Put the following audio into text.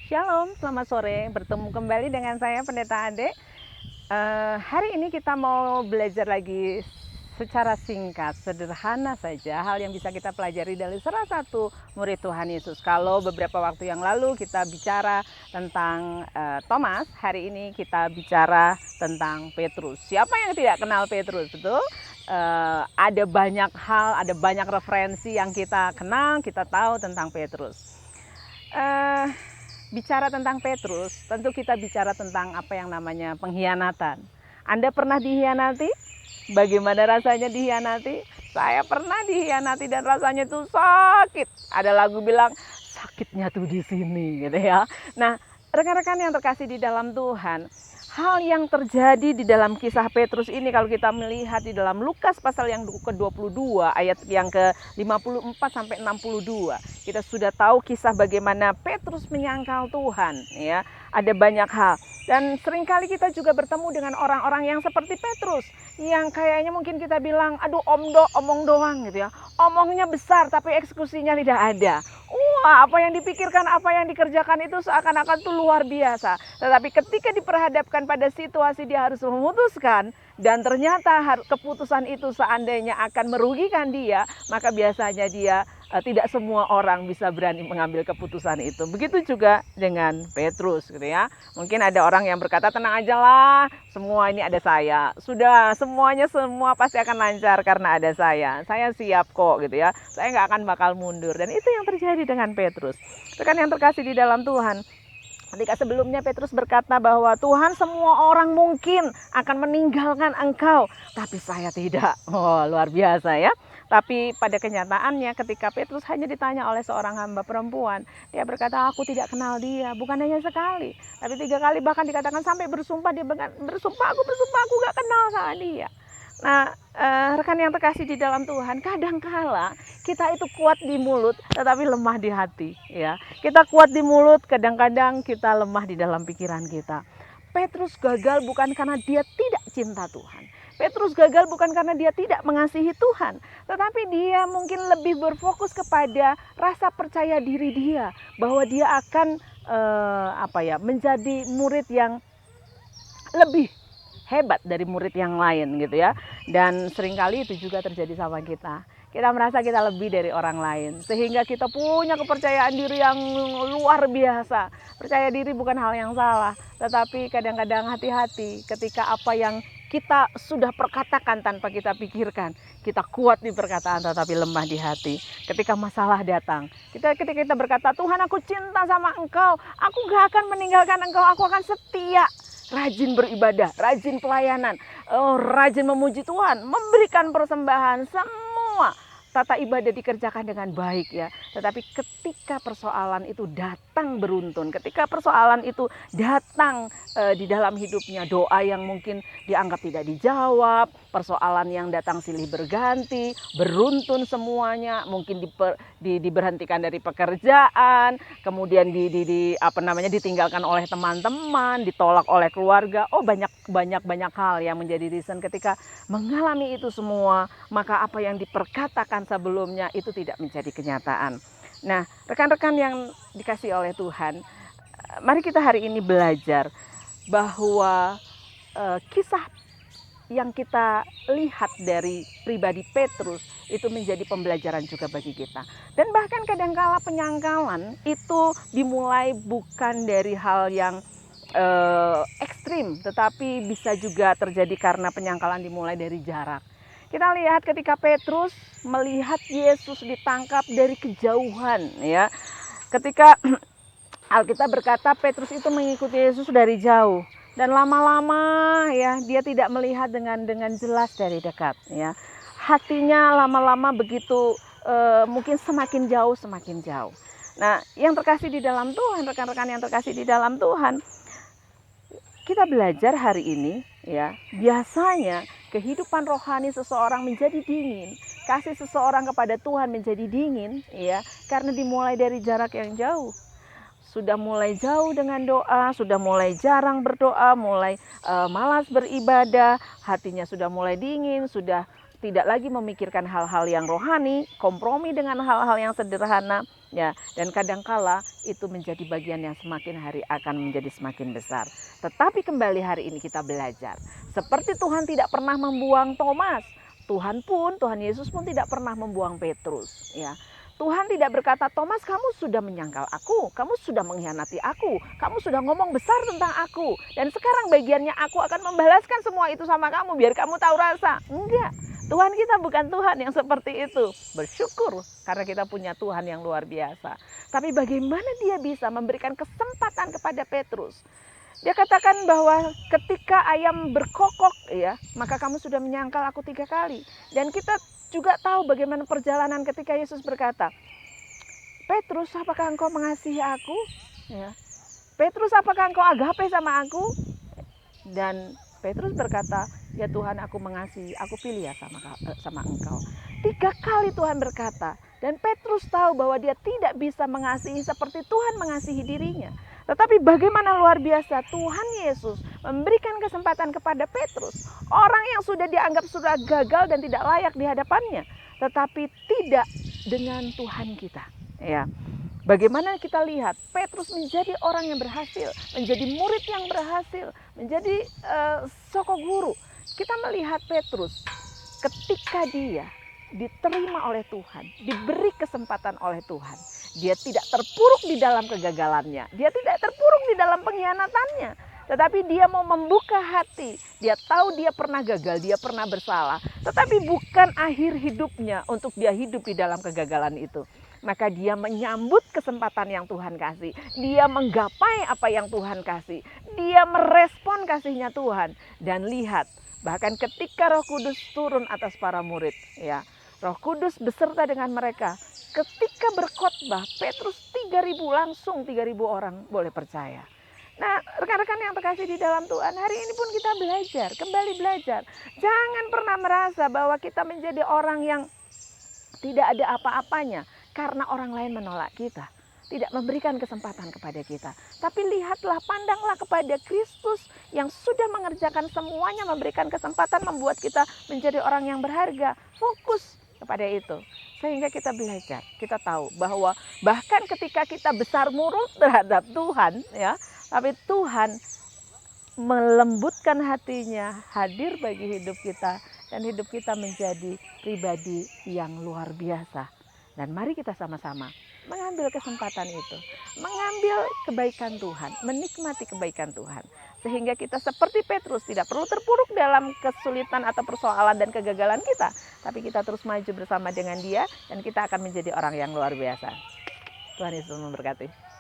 Shalom, selamat sore. Bertemu kembali dengan saya Pendeta Ade. Hari ini kita mau belajar lagi secara singkat, sederhana saja hal yang bisa kita pelajari dari salah satu murid Tuhan Yesus. Kalau beberapa waktu yang lalu kita bicara tentang Thomas, hari ini kita bicara tentang Petrus. Siapa yang tidak kenal Petrus, betul? Ada banyak hal, ada banyak referensi yang kita kenal, kita tahu tentang Petrus. Bicara tentang Petrus, tentu kita bicara tentang apa yang namanya pengkhianatan. Anda pernah dikhianati? Bagaimana rasanya dikhianati? Saya pernah dikhianati dan rasanya itu sakit. Ada lagu bilang sakitnya tuh di sini, gitu ya. Nah, rekan-rekan yang terkasih di dalam Tuhan, hal yang terjadi di dalam kisah Petrus ini kalau kita melihat di dalam Lukas pasal yang ke-22 ayat yang ke-54 sampai 62. Kita sudah tahu kisah bagaimana Petrus menyangkal Tuhan, ya. Ada banyak hal. Dan seringkali kita juga bertemu dengan orang-orang yang seperti Petrus, yang kayaknya mungkin kita bilang, aduh omong doang gitu ya. Omongnya besar tapi eksekusinya tidak ada. Wah, apa yang dipikirkan, apa yang dikerjakan itu seakan-akan itu luar biasa. Tetapi ketika diperhadapkan pada situasi dia harus memutuskan, dan ternyata keputusan itu seandainya akan merugikan dia, maka biasanya dia tidak semua orang bisa berani mengambil keputusan itu. Begitu juga dengan Petrus, gitu ya. Mungkin ada orang yang berkata, tenang aja lah, semua ini ada saya. Sudah, semua pasti akan lancar karena ada saya. Saya siap kok, gitu ya. Saya nggak akan bakal mundur. Dan itu yang terjadi dengan Petrus. Rekan yang terkasih di dalam Tuhan, ketika sebelumnya Petrus berkata bahwa Tuhan, semua orang mungkin akan meninggalkan engkau, tapi saya tidak. Oh, luar biasa ya. Tapi pada kenyataannya ketika Petrus hanya ditanya oleh seorang hamba perempuan, dia berkata, aku tidak kenal dia. Bukan hanya sekali, tapi 3 kali, bahkan dikatakan sampai bersumpah, dia bersumpah aku gak kenal sama dia. Nah, rekan yang terkasih di dalam Tuhan, kadangkala kita itu kuat di mulut tetapi lemah di hati, ya. Kita kuat di mulut, kadang-kadang kita lemah di dalam pikiran kita. Petrus gagal bukan karena dia tidak cinta Tuhan. Petrus gagal bukan karena dia tidak mengasihi Tuhan, tetapi dia mungkin lebih berfokus kepada rasa percaya diri dia bahwa dia akan menjadi murid yang lebih hebat dari murid yang lain, gitu ya. Dan seringkali itu juga terjadi sama kita. Kita merasa kita lebih dari orang lain, sehingga kita punya kepercayaan diri yang luar biasa. Percaya diri bukan hal yang salah, tetapi kadang-kadang hati-hati ketika apa yang kita sudah perkatakan tanpa kita pikirkan. Kita kuat di perkataan tetapi lemah di hati. Ketika masalah datang, ketika kita berkata, Tuhan, aku cinta sama engkau, aku gak akan meninggalkan engkau, aku akan setia. Rajin beribadah, rajin pelayanan, rajin memuji Tuhan, memberikan persembahan, semua tata ibadah dikerjakan dengan baik, ya. Tetapi ketika persoalan itu datang beruntun, ketika persoalan itu datang di dalam hidupnya, doa yang mungkin dianggap tidak dijawab, persoalan yang datang silih berganti, beruntun semuanya, mungkin diberhentikan dari pekerjaan, kemudian ditinggalkan oleh teman-teman, ditolak oleh keluarga. Oh, banyak hal yang menjadi reason ketika mengalami itu semua, maka apa yang diperkatakan sebelumnya itu tidak menjadi kenyataan. Nah, rekan-rekan yang dikasihi oleh Tuhan, mari kita hari ini belajar bahwa kisah yang kita lihat dari pribadi Petrus itu menjadi pembelajaran juga bagi kita. Dan bahkan kadangkala penyangkalan itu dimulai bukan dari hal yang ekstrim, tetapi bisa juga terjadi karena penyangkalan dimulai dari jarak. Kita lihat ketika Petrus melihat Yesus ditangkap dari kejauhan, ya. Ketika Alkitab berkata Petrus itu mengikuti Yesus dari jauh, dan lama-lama, ya, dia tidak melihat dengan jelas dari dekat, ya. Hatinya lama-lama begitu mungkin semakin jauh. Nah, yang terkasih di dalam Tuhan, rekan-rekan yang terkasih di dalam Tuhan, kita belajar hari ini, ya, biasanya kehidupan rohani seseorang menjadi dingin, kasih seseorang kepada Tuhan menjadi dingin, ya, karena dimulai dari jarak yang jauh. Sudah mulai jauh dengan doa, sudah mulai jarang berdoa, mulai malas beribadah, hatinya sudah mulai dingin, sudah tidak lagi memikirkan hal-hal yang rohani, kompromi dengan hal-hal yang sederhana. Ya, dan kadangkala itu menjadi bagian yang semakin hari akan menjadi semakin besar. Tetapi kembali hari ini kita belajar. Seperti Tuhan tidak pernah membuang Thomas, Tuhan Yesus pun tidak pernah membuang Petrus. Ya, Tuhan tidak berkata, Thomas, kamu sudah menyangkal aku, kamu sudah mengkhianati aku, kamu sudah ngomong besar tentang aku, dan sekarang bagiannya aku akan membalaskan semua itu sama kamu biar kamu tahu rasa. Enggak. Tuhan kita bukan Tuhan yang seperti itu. Bersyukur karena kita punya Tuhan yang luar biasa. Tapi bagaimana dia bisa memberikan kesempatan kepada Petrus? Dia katakan bahwa ketika ayam berkokok, ya, maka kamu sudah menyangkal aku 3 kali. Dan kita juga tahu bagaimana perjalanan ketika Yesus berkata, Petrus, apakah engkau mengasihi aku? Ya. Petrus, apakah engkau agape sama aku? Dan Petrus berkata, ya Tuhan, aku mengasihi, aku pilih ya sama engkau. 3 kali Tuhan berkata, dan Petrus tahu bahwa dia tidak bisa mengasihi seperti Tuhan mengasihi dirinya. Tetapi bagaimana luar biasa Tuhan Yesus memberikan kesempatan kepada Petrus, orang yang sudah dianggap sudah gagal dan tidak layak di hadapannya, tetapi tidak dengan Tuhan kita. Ya. Bagaimana kita lihat Petrus menjadi orang yang berhasil, menjadi murid yang berhasil, menjadi soko guru. Kita melihat Petrus ketika dia diterima oleh Tuhan, diberi kesempatan oleh Tuhan. Dia tidak terpuruk di dalam kegagalannya, dia tidak terpuruk di dalam pengkhianatannya. Tetapi dia mau membuka hati, dia tahu dia pernah gagal, dia pernah bersalah. Tetapi bukan akhir hidupnya untuk dia hidup di dalam kegagalan itu. Maka dia menyambut kesempatan yang Tuhan kasih. Dia menggapai apa yang Tuhan kasih. Dia merespon kasihnya Tuhan. Dan lihat, bahkan ketika Roh Kudus turun atas para murid, ya, Roh Kudus beserta dengan mereka. Ketika berkhotbah, Petrus 3.000 langsung 3.000 orang boleh percaya. Nah, rekan-rekan yang terkasih di dalam Tuhan, hari ini pun kita belajar, kembali belajar. Jangan pernah merasa bahwa kita menjadi orang yang tidak ada apa-apanya karena orang lain menolak kita, tidak memberikan kesempatan kepada kita. Tapi lihatlah, pandanglah kepada Kristus yang sudah mengerjakan semuanya, memberikan kesempatan, membuat kita menjadi orang yang berharga. Fokus kepada itu. Sehingga kita belajar, kita tahu bahwa bahkan ketika kita besar murung terhadap Tuhan, ya, tapi Tuhan melembutkan hatinya, hadir bagi hidup kita, dan hidup kita menjadi pribadi yang luar biasa. Dan mari kita sama-sama mengambil kesempatan itu, mengambil kebaikan Tuhan, menikmati kebaikan Tuhan. Sehingga kita seperti Petrus tidak perlu terpuruk dalam kesulitan atau persoalan dan kegagalan kita. Tapi kita terus maju bersama dengan dia dan kita akan menjadi orang yang luar biasa. Tuhan Yesus memberkati.